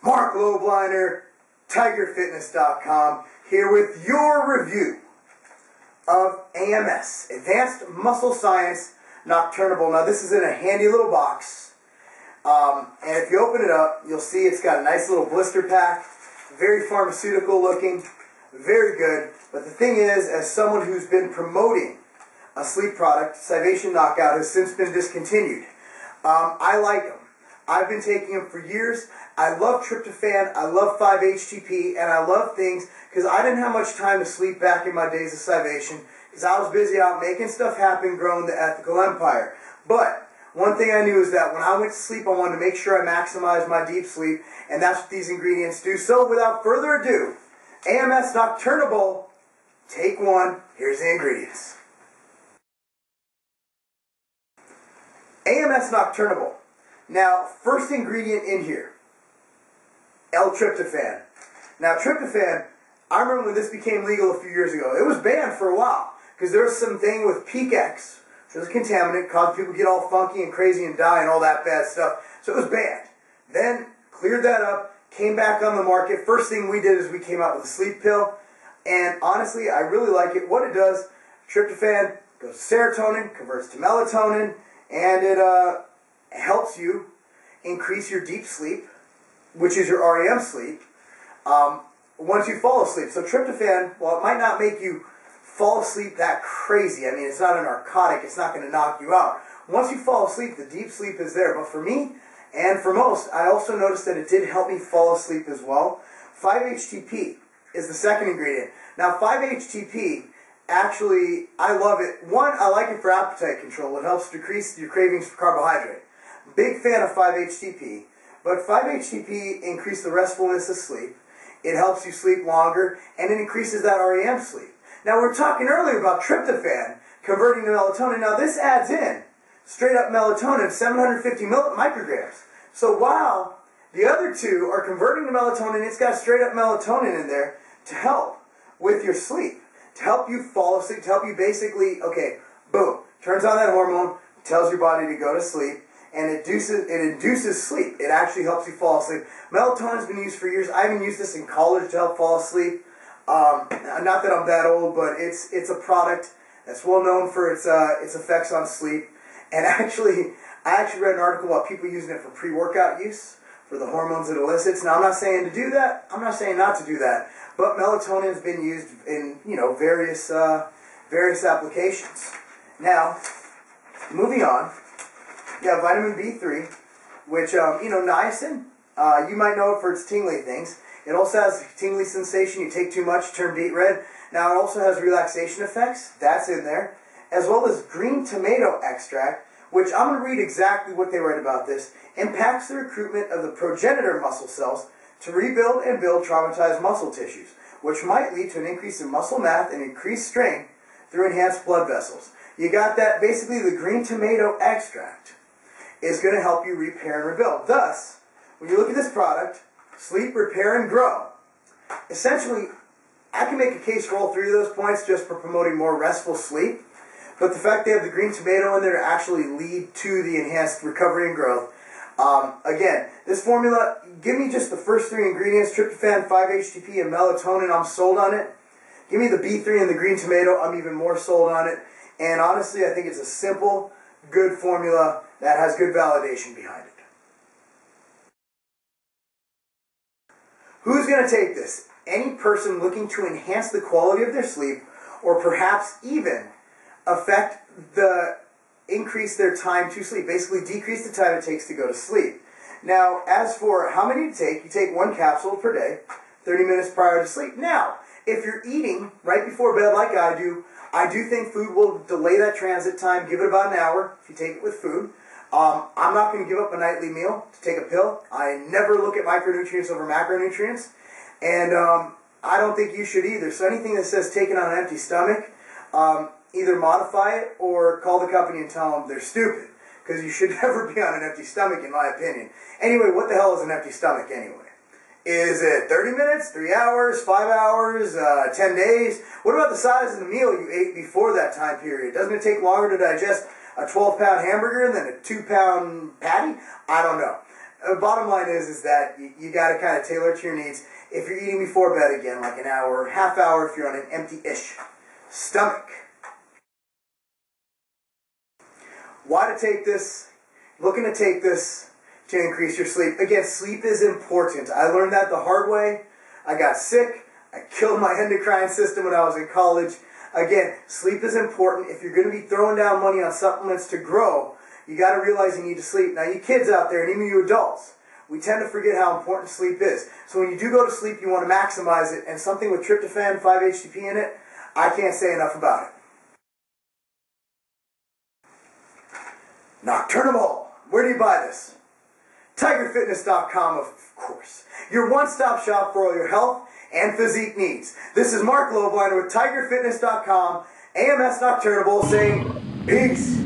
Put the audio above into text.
Marc Lobliner, TigerFitness.com, here with your review of AMS, Advanced Muscle Science Nocturnable. Now this is in a handy little box, and if you open it up, you'll see it's got a nice little blister pack, very pharmaceutical looking, very good. But the thing is, as someone who's been promoting a sleep product, Scivation Knockout has since been discontinued. I like them. I've been taking them for years. I love tryptophan, I love 5-HTP, and I love things because I didn't have much time to sleep back in my days of Scivation because I was busy out making stuff happen, growing the ethical empire. But one thing I knew is that when I went to sleep, I wanted to make sure I maximized my deep sleep, and that's what these ingredients do. So without further ado, AMS Nocturnabol, take one, here's the ingredients. AMS Nocturnabol. Now, first ingredient in here, L-tryptophan. Now, tryptophan, I remember when this became legal a few years ago. It was banned for a while because there was something with peak X, which was a contaminant, caused people to get all funky and crazy and die and all that bad stuff. So it was banned. Then, cleared that up, came back on the market. First thing we did is we came out with a sleep pill. And honestly, I really like it. What it does, tryptophan goes to serotonin, converts to melatonin, and it helps you increase your deep sleep, which is your REM sleep, once you fall asleep. So tryptophan, while it might not make you fall asleep that crazy, I mean, it's not a narcotic, it's not going to knock you out. Once you fall asleep, the deep sleep is there. But for me, and for most, I also noticed that it did help me fall asleep as well. 5-HTP is the second ingredient. Now, 5-HTP, actually, I love it. One, I like it for appetite control. It helps decrease your cravings for carbohydrate. Big fan of 5-HTP, but 5-HTP increases the restfulness of sleep. It helps you sleep longer, and it increases that REM sleep. Now, we were talking earlier about tryptophan converting to melatonin. Now, this adds in straight up melatonin, 750 micrograms. So while the other two are converting to melatonin, it's got straight up melatonin in there to help with your sleep, to help you fall asleep, to help you basically, okay, boom, turns on that hormone, tells your body to go to sleep, and it induces sleep. It actually helps you fall asleep. Melatonin's been used for years. I even used this in college to help fall asleep. Not that I'm that old, but it's a product that's well known for its effects on sleep. And actually, I actually read an article about people using it for pre-workout use for the hormones it elicits. Now, I'm not saying to do that. I'm not saying not to do that. But melatonin has been used in various applications. Now, moving on. You have vitamin B3, which, niacin, you might know it for its tingly things. It also has a tingly sensation. You take too much, turn beet red. Now, it also has relaxation effects. That's in there. As well as green tomato extract, which I'm going to read exactly what they write about this. Impacts the recruitment of the progenitor muscle cells to rebuild and build traumatized muscle tissues, which might lead to an increase in muscle mass and increased strength through enhanced blood vessels. You got that. Basically, the green tomato extract is going to help you repair and rebuild. Thus, when you look at this product, sleep, repair, and grow, essentially, I can make a case for all three of those points just for promoting more restful sleep. But the fact they have the green tomato in there to actually lead to the enhanced recovery and growth. Again, this formula, give me just the first three ingredients, tryptophan, 5-HTP, and melatonin, I'm sold on it. Give me the B3 and the green tomato, I'm even more sold on it. And honestly, I think it's a simple, good formula that has good validation behind it. Who's going to take this? Any person looking to enhance the quality of their sleep, or perhaps even increase their time to sleep, basically decrease the time it takes to go to sleep. Now, as for how many to take, you take one capsule per day, 30 minutes prior to sleep. Now, if you're eating right before bed like I do think food will delay that transit time, give it about an hour if you take it with food. I'm not going to give up a nightly meal to take a pill. I never look at micronutrients over macronutrients, and I don't think you should either. So anything that says take it on an empty stomach, either modify it or call the company and tell them they're stupid, because you should never be on an empty stomach, in my opinion. Anyway, what the hell is an empty stomach anyway? Is it 30 minutes, 3 hours, 5 hours, 10 days? What about the size of the meal you ate before that time period? Doesn't it take longer to digest a 12-pound hamburger than a 2-pound patty? I don't know. bottom line is that you got to kind of tailor it to your needs. If you're eating before bed again, like an hour, half hour if you're on an empty-ish stomach. Why to take this? Looking to take this to increase your sleep. Again, sleep is important. I learned that the hard way. I got sick. I killed my endocrine system when I was in college. Again, sleep is important. If you're going to be throwing down money on supplements to grow, you got to realize you need to sleep. Now, you kids out there, and even you adults, we tend to forget how important sleep is. So when you do go to sleep, you want to maximize it. And something with tryptophan, 5-HTP in it, I can't say enough about it. Nocturnable. Where do you buy this? TigerFitness.com, of course. Your one-stop shop for all your health and physique needs. This is Marc Lobliner with TigerFitness.com, AMS Nocturnabol, saying peace.